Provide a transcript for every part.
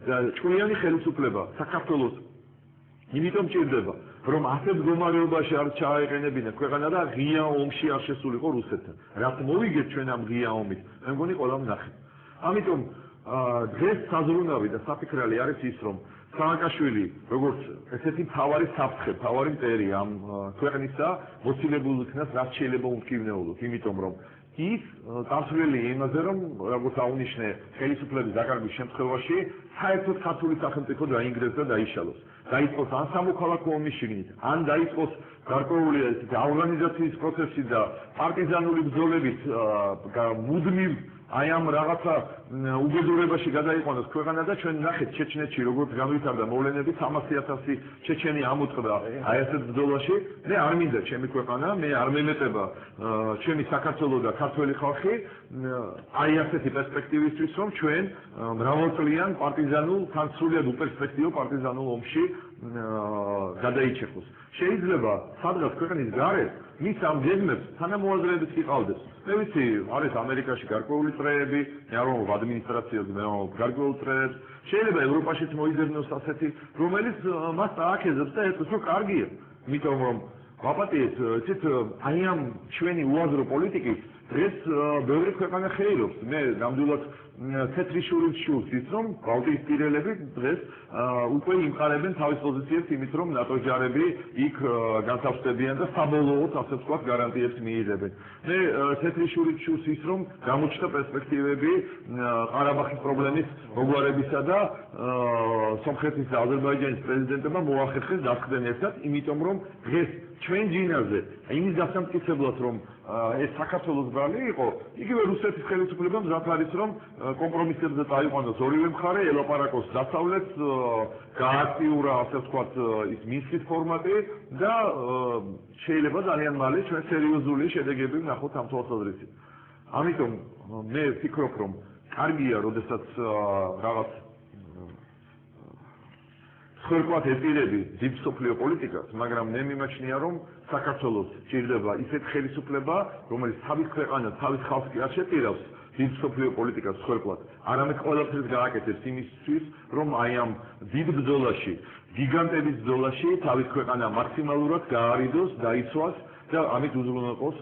და ჭკვიანი ხელისუფლება საქართველოს იმიტომ ჭირდება რომ ასეთ მდგომარეობაში არ ჩააეყენებინა ქვეყანა და ღია ომში არ შესულიყო რუსეთთან. რაც მოვიგეთ ჩვენ ამ ღია ომით, მე მგონი ყველამ ნახეთ. ამიტომ დღეს საზრუნავი და საფიქრალი არის ის, რომ სააკაშვილი როგორც ესეთი მთავარი საფრთხე, მთავარი მტერი ამ ქვეყნისა მოცილებული იქნას რაც შეიძლება უმკივნეულოდ, იმიტომ რომ ის დამცველია იმაზე, რომ როგორც აღნიშნე ხელისუფლების დაკარგვის შემთხვევაში საერთოდ ქართული სახელმწიფო დაინგრევს და დაიშალოს. დაიწყოს ან სამოქალაქო ომის შიგნით, ან დაიწყოს გარკვეული ორგანიზაციის პროცესი და პარტიზანული ბრძოლებით მუდმივ აი ამ რაღაცა უბედურებაში გადაიყვანოს ქვეყანა და ჩვენ ნახეთ ჩეჩნეთში როგორც განვითარდა მოვლენები 300,000 ჩეჩენი ამოწყდა აი ასეთ ბრძოლაში. მე არ მინდა ჩემი ქვეყანა, მე არ მემეტება ჩემი საქართველო და ქართველი ხალხი აი ასეთი პერსპექტივისთვის, რომ ჩვენ მრავალწლიან პარტიზანულ, თან სრულიად უპერსპექტივო პარტიზანულ ომში გადაიჭეროს. შეიძლება სადღაც ქვეყნის გარეთ მის ამ გეგმებს თანამოაზრეებიც იყავდეს. მე ვიცი, არის ამერიკაში გარკვეული წრეები, მე არ ვამბობ ადმინისტრაციაზე, მე ვამბობ გარკვეულ წრეებს. შეიძლება ევროპაშიც მოიძებნოს ასეთი, რომელიც მას ააკეთებს და ეტყვის, რომ კარგია. იმიტომ რომ ვაპატიეთ, იცით, აი ამ ჩვენი უაზრო პოლიტიკის დღეს ბევრი ქვეყანა ხეირობს. მე ნამდვილად თეთრი შურის შურს ის, რომ ბალტიისპირელები დღეს უკვე იმყარებენ თავის პოზიციებს იმით, რომ ნატო ჯარები იქ განსავსდებიან და საბოლოოდ, ასე ვთქვათ, გარანტიებს მიიღებენ. მე თეთრი შურის შურს ის, რომ გამოჩნდა პერსპექტივები ყარაბაღის პრობლემის მოგვარებისა და სომხეთის და აზერბაიჯანის პრეზიდენტებმა მოახერხეს დასხდნენ ერთად, იმიტომ რომ დღეს ჩვენ ჯინაზე იმის დასამტკიცებლად, რომ ეს საქართველოს ბრალი იყო, იგივე რუსეთის ხელისუფლებამ მზად არის, რომ კომპრომისებზე წაიყვანოს ორივე მხარე, ელაპარაკოს დასავლეთს, გააქტიურა, ასე ვთქვათ, ის მინსკის ფორმატი და შეიძლება ძალიან მალე ჩვენ სერიოზული შედეგები ვნახოთ ამ თვალსაზრისით. ამიტომ მე ვფიქრობ, რომ კარგია, როდესაც რაღაც ხერხად ეპირები დიდ სოფლიო პოლიტიკას, მაგრამ მე მიმაჩნია, რომ საქართველოს ჭირდება ისეთ ხელისუფლება, რომელიც თავის ქვეყანას, თავის ხალხს კი არ შეპირავს დიდ სოფლიო პოლიტიკას ხერხად, არამედ ყველაფერს გააკეთებს იმისთვის, რომ აი ამ დიდ ბრძოლაში, გიგანტების ბრძოლაში თავის ქვეყანა მაქსიმალურად გაარიდოს, დაიცვას და ამით უზრუნველყოს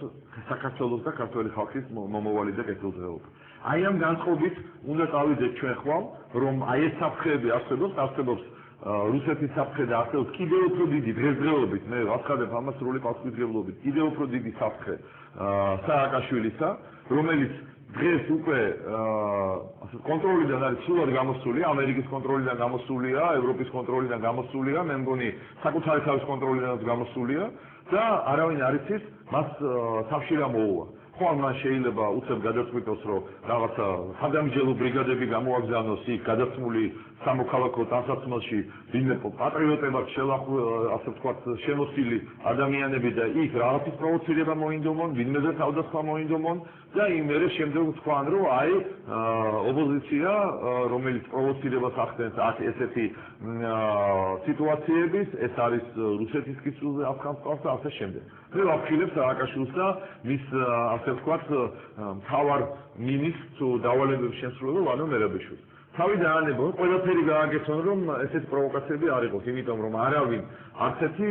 საქართველოს და ქართველი ხალხის მომავალი და კეთილდღეობა. აი ამ განწყობით უნდა წავიდეთ ჩვენ ხვალ, რომ აი ეს საფრთხეები არსებობს რუსეთის საფრთხე და არსებობს კიდევ უფრო დიდი დღესდღეობით, მე ვაცხადებ ამას სრული პასუხისმგებლობით, კიდევ უფრო დიდი საფრთხე სააკაშვილისა, რომელიც დღეს უკვე კონტროლიდან არის სულად გამოსული, ამერიკის კონტროლიდან გამოსულია, ევროპის კონტროლიდან გამოსულია, მე მგონი საკუთარი თავის კონტროლიდანაც გამოსულია და არავინ არ იცის მას თავში რა მოუვა. ხვალ მან შეიძლება უცებ გადაწყვიტოს, რომ რაღაცა სადამსჯელო ბრიგადები გამოაგზავნოს იქ გადაცმული სამოქალაქო ტანსაცმელში ვინმე პატრიოტებად ასე ვთქვათ შემოსილი ადამიანები და იქ რაღაცის პროვოცირება მოინდომონ, ვინმეზე თავდასხმა მოინდომონ და იმერე შემდეგ თქვან, რომ აი ოპოზიცია, რომელიც პროვოცირებას ახდენს აქ ესეთი სიტუაციების, ეს არის რუსეთის კისრზე აფხაზეთს და ასე შემდეგ. მე ვაფშილებ სააკაშვილს და მის ასე ვთქვათ მთავარ მინისტრს დავალებების შემსრულებელ ვანო მერაბიშვილს. თავიდან ანებო, ყველაფერი გააკეთონ, რომ ესეთი პროვოკაციები არ იყოს, იმიტომ რომ არავინ არცეთი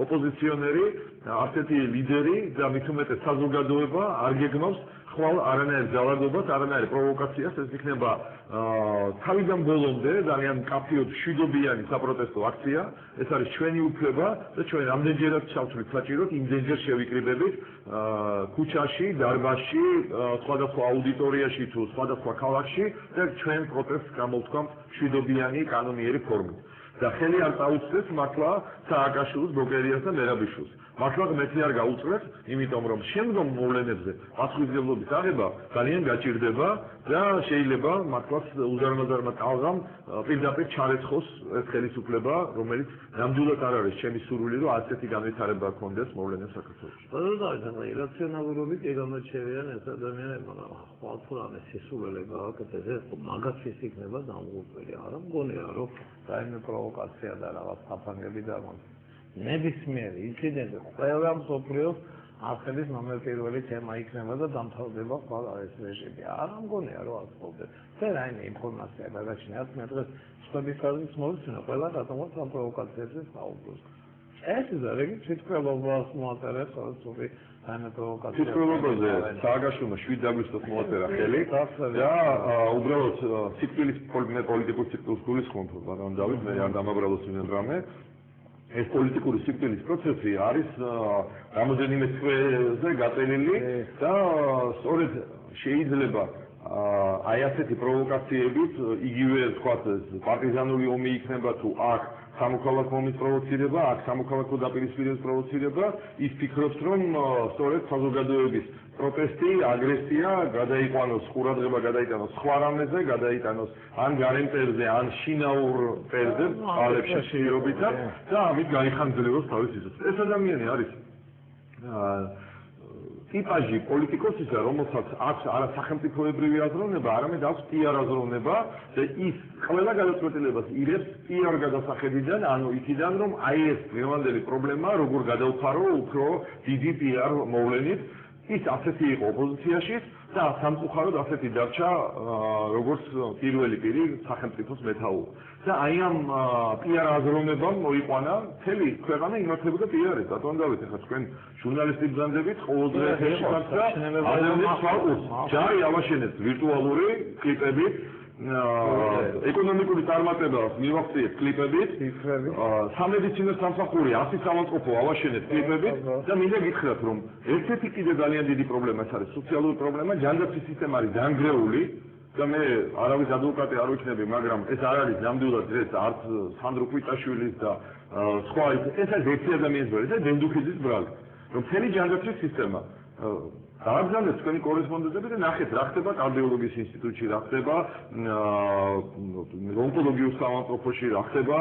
ოპოზიციონერი, არცეთი ლიდერი და მით უმეტეს საზოგადოება არ გეგმავს ხვალ არანაირ ძალადობას, არანაირ პროვოკაციას, ეს იქნება თავიდან ბოლომდე ძალიან მკაფიოდ მშვიდობიანი საპროტესტო აქცია, ეს არის ჩვენი უფლება და ჩვენ ამდენჯერაც ჩავთვლით საჭიროდ, იმდენჯერ შევიკრიბებით ქუჩაში, დარბაზში, სხვადასხვა აუდიტორიაში თუ სხვადასხვა ქალაქში და ჩვენ პროტესტს გამოვთქვამთ მშვიდობიანი კანონიერი ფორმით. და ხელი არ წაუწდეს მართლა სააკაშვილის, ბოკერიას და მერაბიშვილს. მართლა მეცი არ გაუწევთ, იმიტომ რომ შემდგომ მოვლენებზე პასუხისმგებლობის აღება ძალიან გაჭირდება და შეიძლება მართლაც უზარმაზარმა ტალღამ პირდაპირ ჩარეცხოს ეს ხელისუფლება, რომელიც ნამდვილად არ არის ჩემი სურვილი, რომ ასეთი განვითარება გქონდეს მოვლენებს საქართველოში. ბოლოს რაციონალურობით იგამოჩევიან ეს ადამიანები, ხვალ თუ რამე სისულელე გააკეთეს, ეს მაგაცის იქნება დამღუპველი. არა მგონია, რომ რაიმე პროვოკაცია და რაღაც საფანგები დამონ. ნებისმიერი ინციდენტი ყველა მსოფლიოს არხების ნომერ პირველი თემა იქნება და დამთავრდება ყველა ეს რეჟიმი. არ მგონია რომ ასწავლდეს. და რაიმე ინფორმაცია დაგაჩნია, მე დღეს სხვების კარგის მოვიცინო, ყველა რატომაც ამ პროვოკაციებზე სწავლობს. ეს ისა რეგის თვითმკვლელობას მოაწერეს ყოველწლი რაიმე პროვოკაცია. თვითმკვლელობაზე სააგაშვილმა 7 აგვისტოს მოაწერა ხელი და უბრალოდ სიკვდილის პოლიტიკურ სიკვდილს გულისხმობ, ბატონ დავით, მე არ დამაბრალოს ვინმე რამე. ეს პოლიტიკური სიკვდილის პროცესი არის რამოდენიმე თვეზე გაწელილი და სწორედ შეიძლება აი ასეთი პროვოკაციებით იგივე თქვათ პარტიზანული ომი იქნება თუ აქ სამოქალაქო ომის პროვოცირება, აქ სამოქალაქო დაპირისპირების პროვოცირება, ის ფიქრობს რომ სწორედ საზოგადოების პროტესტი, აგრესია გადაიყვანოს ყურადღება გადაიტანოს სხვა რამეზე, გადაიტანოს ან გარემტერზე, ან შინაურ წერზე, ალებში შეიობითად და ამით გაიხანგრძლივოს თავის სიცოცხლე. ეს ადამიანი არის ტიპაჟი პოლიტიკოსისა, რომელსაც აქვს არა სახელმწიფოებრივი აზროვნება, არამედ აქვს პიარ აზროვნება და ის ყველა გადაწყვეტილებას იღებს პიარ გადასახედიდან, ანუ იქიდან რომ აი ეს დღევანდელი პრობლემა როგორ გადავფარო უფრო დიდი პიარ მოვლენით. ის ასეთი იყო ოპოზიციაში და სამწუხაროდ ასეთი დარჩა როგორც პირველი პირი სახელმწიფოს მეთაური. და აი ამ პიარ აზროვნებამ მოიყვანა მთელი ქვეყანა იმართებოდა პიარით. ბატონ დავით, ახლა თქვენ ჟურნალისტი ბრძანდებით ყოველდღე ეთერში ხართ და ადამიანებს ვაყურებთ. ჯარი ავაშენეთ ვირტუალური კლიპებით, ეკონომიკური წარმატება მივახციეთ კლიპებით, სამედიცინო სამსახური 100 საავადმყოფო ავაშენეთ კლიპებით და მინდა გითხრათ რომ ერთ-ერთი კიდე ძალიან დიდი პრობლემა ეს არის სოციალური პრობლემა, ჯანდაცვის სისტემა არის დანგრეული და მე არავის ადვოკატი არ ვიქნები, მაგრამ ეს არ არის ნამდვილად დღეს არც სანდრო კვიტაშვილის და სხვა ეს არის ერთი ადამიანის ბრალი და დენდუქიძის ბრალი, რომ მთელი ჯანდაცვის სისტემა დააგზავნეთ თქვენი კორესპონდენტები და ნახეთ რა ხდება კარდიოლოგიის ინსტიტუტში, რა ხდება ონკოლოგიურ საავადმყოფოში, რა ხდება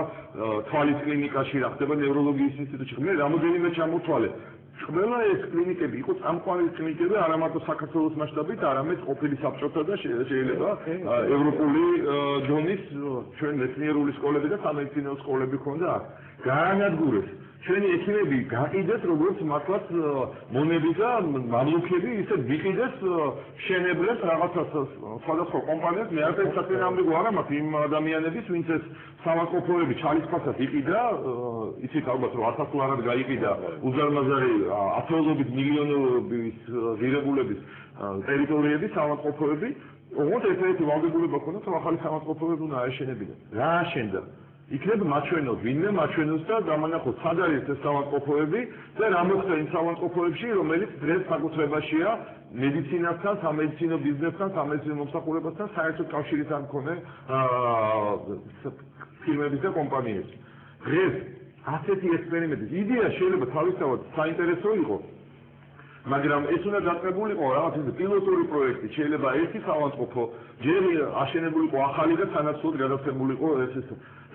თვალის კლინიკაში, რა ხდება ნევროლოგიის ინსტიტუტში. მე რამოდენიმე ჩამოთვალე. ყველა ეს კლინიკები იყო წამყვანი კლინიკები არა მარტო საქართველოს მასშტაბით, არამედ ყოფილი საბჭოთა და შეიძლება ევროპული დონის ჩვენ მეცნიერული სკოლები და სამედიცინო სკოლები ქონდა აქ. გაანადგურეს ჩვენი ექიმები გაყიდეს როგორც მართლაც მონები და მამლუქები ისე ვიყიდეს შენებლებს რაღაცას სხვადასხვა კომპანიებს მე არ საწინააღმდეგო არ მაქვს იმ ადამიანების ვინც ეს სამაკოფოები ჩალისფასად იყიდა იცით ალბათ რომ 1000 დოლარად გაიყიდა უზარმაზარი ათეულობით მილიონობით ღირებულების ტერიტორიების სამაკოფოები ოღონდ ერთ-ერთი ვალდებულება ქონდა რომ ახალი სამაკოფოები უნდა აეშენებინათ რა აშენდა იქნებ მაჩვენოს, ვინმე მაჩვენოს და გამანახოს სად არის ეს საავადმყოფოები და რა მოხდა იმ საავადმყოფოებში, რომელიც დღეს საკუთრებაშია მედიცინასთან, სამედიცინო ბიზნესთან, სამედიცინო მომსახურებასთან საერთოდ კავშირის არ მქონე ფირმების და კომპანიების. დღეს ასეთი ექსპერიმენტის იდეა შეიძლება თავისთავად საინტერესო იყოს, მაგრამ ეს უნდა დაწყებულიყო რაღაც ისე პილოტური პროექტი, შეიძლება ერთი საავადმყოფო ჯერ აშენებულიყო ახალი და სანაცვლოდ გადაცემულიყო ეს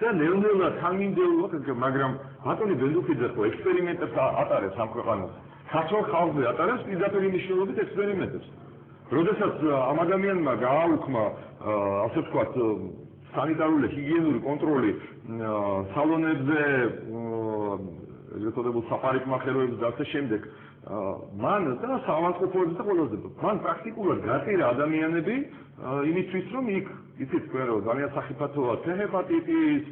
და ნელ-ნელა თანმიმდევრულად, მაგრამ ბატონი ბენდუქიძე ხო ექსპერიმენტებს ატარებს ამ ქვეყანაზე. ქართულ ხალხზე ატარებს პირდაპირ მნიშვნელობით ექსპერიმენტებს. როდესაც ამ ადამიანმა გააუქმა, ასე ვთქვათ, სანიტარული ჰიგიენური კონტროლი სალონებზე, ეგრეთ წოდებულ საპარიკმახეროებზე და ასე შემდეგ, მან და საავადმყოფოებზე და ყველაზე მან პრაქტიკულად გაწირა ადამიანები იმისთვის რომ იქ იცით თქვენ რომ ძალიან სახიფათოა ჰეპატიტის,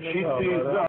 შიცის და